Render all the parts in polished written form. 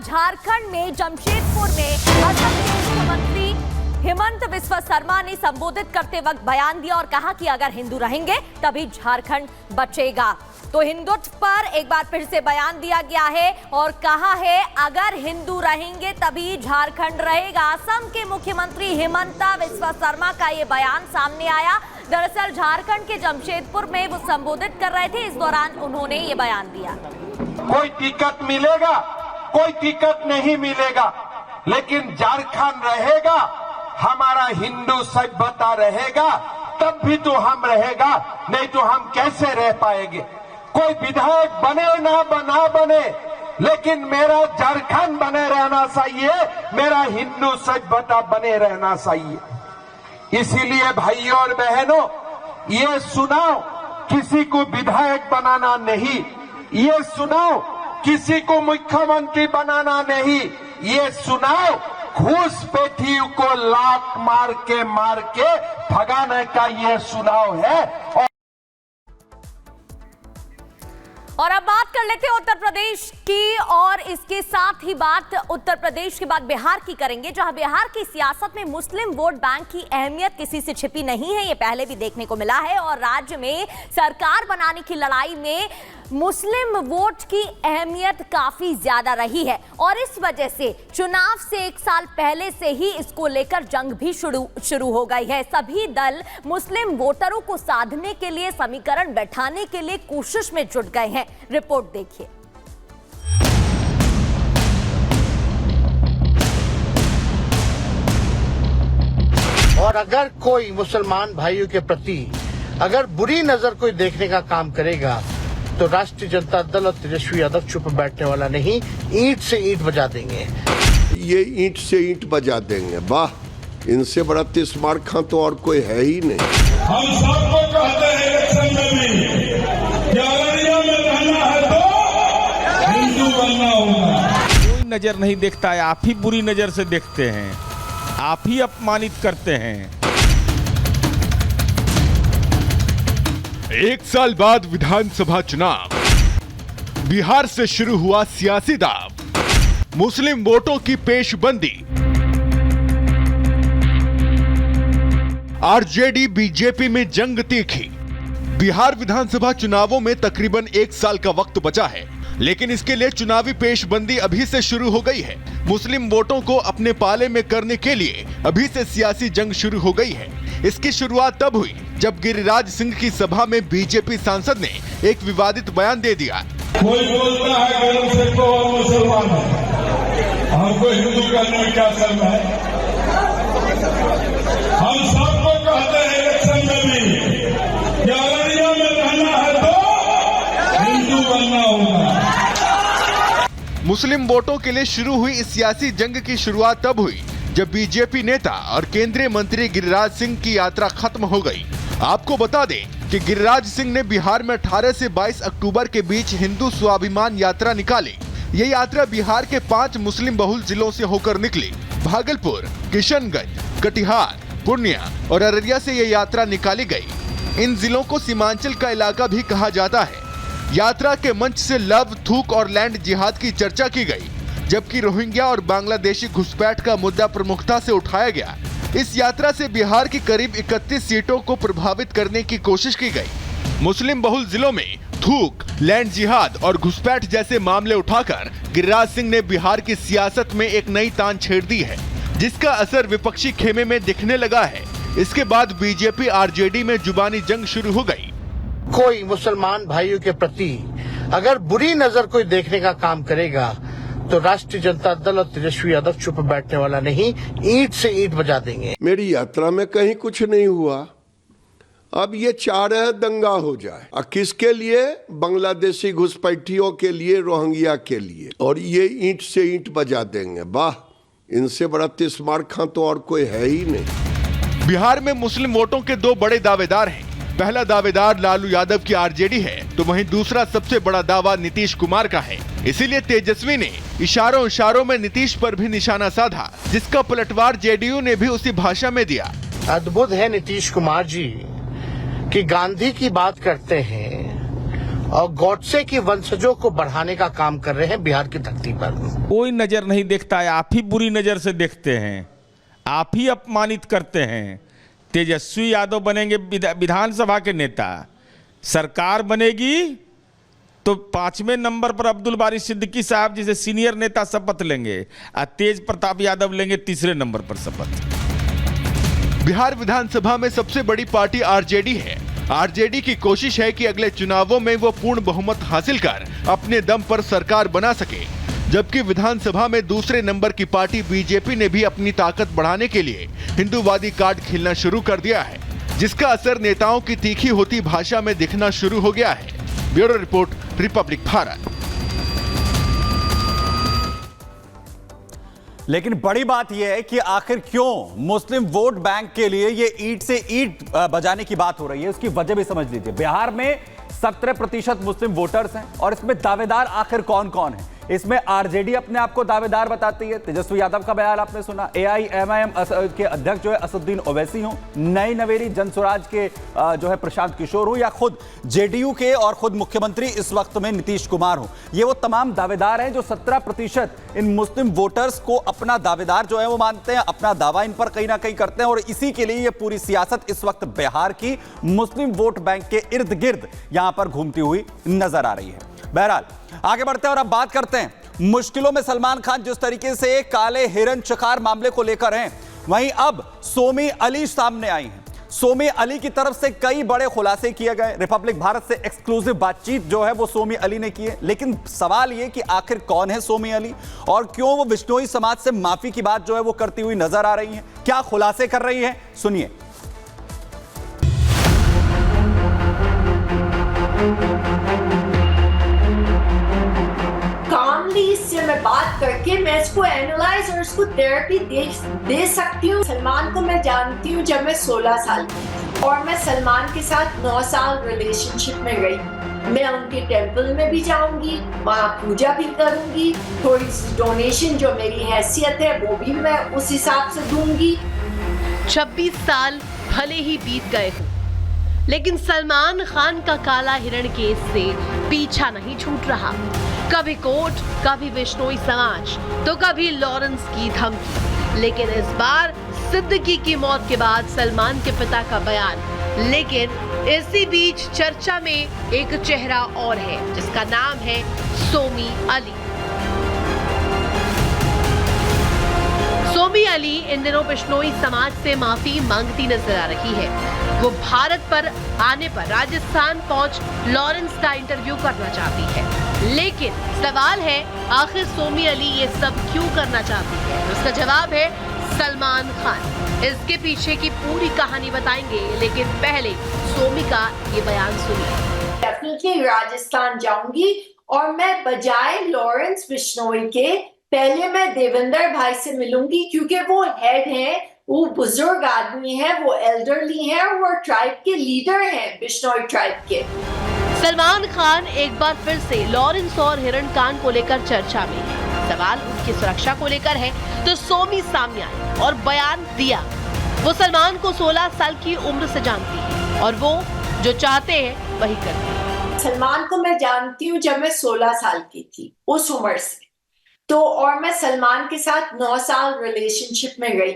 झारखंड में जमशेदपुर में असम के मुख्यमंत्री हेमंत बिस्वा शर्मा ने संबोधित करते वक्त बयान दिया और कहा कि अगर हिंदू रहेंगे तभी झारखंड बचेगा। तो हिंदुत्व पर एक बार फिर से बयान दिया गया है और कहा है अगर हिंदू रहेंगे तभी झारखंड रहेगा। असम के मुख्यमंत्री हेमंत बिस्वा शर्मा का ये बयान सामने आया। दरअसल झारखंड के जमशेदपुर में वो संबोधित कर रहे थे, इस दौरान उन्होंने ये बयान दिया। कोई टिकट मिलेगा, कोई टिकट नहीं मिलेगा, लेकिन झारखंड रहेगा, हमारा हिंदू सभ्यता रहेगा, तब भी तो हम रहेगा, नहीं तो हम कैसे रह पाएंगे। कोई विधायक बने ना बने, लेकिन मेरा झारखंड बने रहना चाहिए, मेरा हिंदू सभ्यता बने रहना चाहिए। इसीलिए भाइयों और बहनों, ये सुनाओ किसी को विधायक बनाना नहीं, ये सुनाओ किसी को मुख्यमंत्री बनाना नहीं, ये सुनाओ घूसपैठियों को लात मार के भगाने का ये सुनाव है। और अब बात कर लेते हैं उत्तर प्रदेश की, और इसके साथ ही बात उत्तर प्रदेश के बाद बिहार की करेंगे, जहां बिहार की सियासत में मुस्लिम वोट बैंक की अहमियत किसी से छिपी नहीं है। ये पहले भी देखने को मिला है और राज्य में सरकार बनाने की लड़ाई में मुस्लिम वोट की अहमियत काफी ज्यादा रही है और इस वजह से चुनाव से एक साल पहले से ही इसको लेकर जंग भी शुरू हो गई है। सभी दल मुस्लिम वोटरों को साधने के लिए, समीकरण बैठाने के लिए कोशिश में जुट गए हैं। रिपोर्ट देखिए। और अगर कोई मुसलमान भाइयों के प्रति अगर बुरी नजर कोई देखने का काम करेगा तो राष्ट्रीय जनता दल और तेजस्वी यादव चुप बैठने वाला नहीं, ईंट से ईंट बजा देंगे। ये ईंट से ईंट बजा देंगे। वाह, इनसे बड़ा तिस्मार खां तो और कोई है ही नहीं। हम सबको कहते हैं इलेक्शन में भी कि अररिया में रहना है तो हिंदू बनना होगा। कोई नजर नहीं देखता है, आप ही बुरी नजर से देखते हैं, आप ही अपमानित करते हैं। एक साल बाद विधानसभा चुनाव, बिहार से शुरू हुआ सियासी दांव, मुस्लिम वोटों की पेशबंदी। आरजेडी बीजेपी में जंग तीखी। बिहार विधानसभा चुनावों में तकरीबन एक साल का वक्त बचा है, लेकिन इसके लिए चुनावी पेशबंदी अभी से शुरू हो गई है। मुस्लिम वोटों को अपने पाले में करने के लिए अभी से सियासी जंग शुरू हो गई है। इसकी शुरुआत तब हुई जब गिरिराज सिंह की सभा में बीजेपी सांसद ने एक विवादित बयान दे दिया। कोई बोलता है गलत से तो मुसलमान है, हमको हिंदू करने में क्या करना है। हम सबको कहते हैं इलेक्शन में भी कि अररिया में रहना है तो हिंदू बनना होगा। मुस्लिम वोटों के लिए शुरू हुई इस सियासी जंग की शुरुआत तब हुई जब बीजेपी नेता और केंद्रीय मंत्री गिरिराज सिंह की यात्रा खत्म हो गई। आपको बता दें कि गिरिराज सिंह ने बिहार में 18 से 22 अक्टूबर के बीच हिंदू स्वाभिमान यात्रा निकाली। ये यात्रा बिहार के 5 मुस्लिम बहुल जिलों से होकर निकली। भागलपुर, किशनगंज, कटिहार, पूर्णिया और अररिया से ये यात्रा निकाली गई। इन जिलों को सीमांचल का इलाका भी कहा जाता है। यात्रा के मंच से लव, थूक और लैंड जिहाद की चर्चा की गई, जबकि रोहिंग्या और बांग्लादेशी घुसपैठ का मुद्दा प्रमुखता से उठाया गया। इस यात्रा से बिहार की करीब 31 सीटों को प्रभावित करने की कोशिश की गई। मुस्लिम बहुल जिलों में थूक, लैंड जिहाद और घुसपैठ जैसे मामले उठाकर गिरिराज सिंह ने बिहार की सियासत में एक नई तान छेड़ दी है, जिसका असर विपक्षी खेमे में दिखने लगा है। इसके बाद बीजेपी आरजेडी में जुबानी जंग शुरू हो गई। कोई मुसलमान भाइयों के प्रति अगर बुरी नजर कोई देखने का काम करेगा तो राष्ट्रीय जनता दल और तेजस्वी यादव चुप बैठने वाला नहीं, ईंट से ईंट बजा देंगे। मेरी यात्रा में कहीं कुछ नहीं हुआ। अब ये चाह रहे दंगा हो जाए। और किसके लिए? बांग्लादेशी घुसपैठियों के लिए, रोहिंग्या के लिए। और ये ईंट से ईंट बजा देंगे। वाह, इनसे बड़ा तिस्मार खां तो और कोई है ही नहीं। बिहार में मुस्लिम वोटों के 2 बड़े दावेदार हैं। पहला दावेदार लालू यादव की आरजेडी है, तो वहीं दूसरा सबसे बड़ा दावा नीतीश कुमार का है। इसीलिए तेजस्वी ने इशारों में नीतीश पर भी निशाना साधा, जिसका पलटवार जेडीयू ने भी उसी भाषा में दिया। अद्भुत है नीतीश कुमार जी कि गांधी की बात करते हैं और गॉडसे की वंशजों को बढ़ाने का काम कर रहे हैं बिहार की धरती पर। कोई नजर नहीं देखता है, आप ही बुरी नजर से देखते हैं, आप ही अपमानित करते हैं। तेजस्वी यादव बनेंगे विधानसभा के नेता, सरकार बनेगी तो 5वें नंबर पर अब्दुल बारी सिद्दीकी साहब जैसे सीनियर नेता शपथ लेंगे और तेज प्रताप यादव लेंगे 3रे नंबर पर शपथ। बिहार विधानसभा में सबसे बड़ी पार्टी आरजेडी है। आरजेडी की कोशिश है कि अगले चुनावों में वो पूर्ण बहुमत हासिल कर अपने दम पर सरकार बना सके, जबकि विधानसभा में दूसरे नंबर की पार्टी बीजेपी ने भी अपनी ताकत बढ़ाने के लिए हिंदूवादी कार्ड खेलना शुरू कर दिया है, जिसका असर नेताओं की तीखी होती भाषा में दिखना शुरू हो गया है। Bureau report, Republic Bharat. लेकिन बड़ी बात यह है कि आखिर क्यों मुस्लिम वोट बैंक के लिए ये ईंट से ईंट बजाने की बात हो रही है, उसकी वजह भी समझ लीजिए। बिहार में 17% मुस्लिम वोटर्स हैं और इसमें दावेदार आखिर कौन कौन है? इसमें आरजेडी अपने आप को दावेदार बताती है। तेजस्वी यादव का बयान आपने सुना, एआईएमआईएम के अध्यक्ष जो है असदुद्दीन ओवैसी हो, नई नवेली जनसुराज के जो है प्रशांत किशोर हो, या खुद जेडीयू के और खुद मुख्यमंत्री इस वक्त में नीतीश कुमार हो, ये वो तमाम दावेदार हैं जो 17% इन मुस्लिम वोटर्स को अपना दावेदार जो है वो मानते हैं, अपना दावा इन पर कहीं ना कहीं करते हैं। और इसी के लिए ये पूरी सियासत इस वक्त बिहार की मुस्लिम वोट बैंक के इर्द गिर्द यहां पर घूमती हुई नजर आ रही है। बहरहाल आगे बढ़ते हैं और अब बात करते हैं मुश्किलों में सलमान खान जिस तरीके से काले हिरन शिकार मामले को लेकर हैं, वहीं अब सोमी अली सामने आई हैं। सोमी अली की तरफ से कई बड़े खुलासे किए गए। रिपब्लिक भारत से एक्सक्लूसिव बातचीत जो है वो सोमी अली ने की है। लेकिन सवाल ये कि आखिर कौन है सोमी अली और क्यों वो बिश्नोई समाज से माफी की बात जो है वो करती हुई नजर आ रही है, क्या खुलासे कर रही है, सुनिए। इससे मैं बात करके मैं इसको एनालाइज और इसको थेरेपी दे सकती हूँ। सलमान को मैं जानती हूँ जब मैं 16 साल की और मैं सलमान के साथ 9 साल रिलेशनशिप में रही। मैं उनके टेंपल में भी जाऊंगी, वहाँ पूजा भी करूंगी, थोड़ी सी डोनेशन जो मेरी हैसियत है वो भी मैं उस हिसाब से दूंगी। 26 साल भले ही बीत गए हो, लेकिन सलमान खान का काला हिरण केस से पीछा नहीं छूट रहा। कभी कोर्ट, कभी बिश्नोई समाज, तो कभी लॉरेंस की धमकी। लेकिन इस बार सिद्दीकी की मौत के बाद सलमान के पिता का बयान। लेकिन इसी बीच चर्चा में एक चेहरा और है जिसका नाम है सोमी अली। सोमी अली इन दिनों बिश्नोई समाज से माफी मांगती नजर आ रही है। वो भारत पर आने पर राजस्थान पहुंच लॉरेंस का इंटरव्यू करना चाहती है। लेकिन सवाल है आखिर सोमी अली ये सब क्यों करना चाहती है? उसका जवाब है सलमान खान। इसके पीछे की पूरी कहानी बताएंगे, लेकिन पहले सोमी का ये बयान सुनिए। डेफिनेटली राजस्थान जाऊंगी और मैं बजाय लॉरेंस बिश्नोई के पहले मैं देवेंद्र भाई से मिलूंगी, क्योंकि वो हेड हैं, वो बुजुर्ग आदमी है, वो एल्डरली है और वो ट्राइब के लीडर हैं, बिश्नोई ट्राइब के। सलमान खान एक बार फिर से लॉरेंस और हिरण कांड को लेकर चर्चा में है। सवाल उनकी सुरक्षा को लेकर है तो सोमी सामने आई और बयान दिया। वो सलमान को 16 साल की उम्र से जानती है और वो जो चाहते हैं वही करते हैं। सलमान को मैं जानती हूँ जब मैं 16 साल की थी, उस उम्र से तो, और मैं सलमान के साथ 9 साल रिलेशनशिप में रही।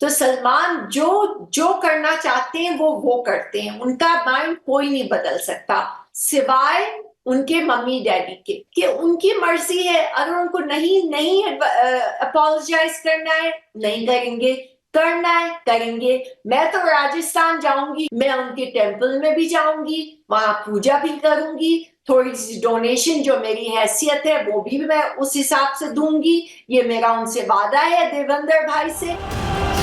तो सलमान जो करना चाहते हैं वो करते हैं। उनका माइंड कोई नहीं बदल सकता सिवाय उनके मम्मी डैडी के, कि उनकी मर्जी है। अगर उनको नहीं अपोलोजाइज करना है नहीं करेंगे, करना है करेंगे। मैं तो राजस्थान जाऊंगी, मैं उनके टेंपल में भी जाऊंगी, वहां पूजा भी करूंगी, थोड़ी सी डोनेशन जो मेरी हैसियत है वो भी मैं उस हिसाब से दूंगी। ये मेरा उनसे वादा है देवेंद्र भाई से।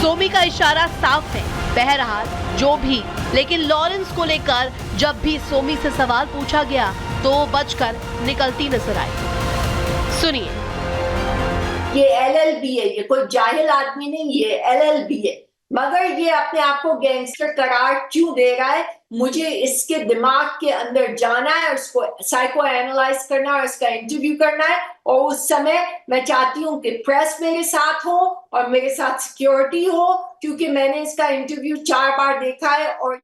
सोमी का इशारा साफ है। बहरहाल जो भी, लेकिन लॉरेंस को लेकर जब भी सोमी से सवाल पूछा गया तो बचकर निकलती नजर आई। सुनिए। ये LLB है, ये कोई जाहिल आदमी नहीं, ये LLB है। मगर ये अपने आप को गैंगस्टर करार क्यों दे रहा है? मुझे इसके दिमाग के अंदर जाना है, उसको साइको एनालाइज करना है और इसका इंटरव्यू करना है। और उस समय मैं चाहती हूँ कि प्रेस मेरे साथ हो और मेरे साथ सिक्योरिटी हो, क्योंकि मैंने इसका इंटरव्यू 4 बार देखा है और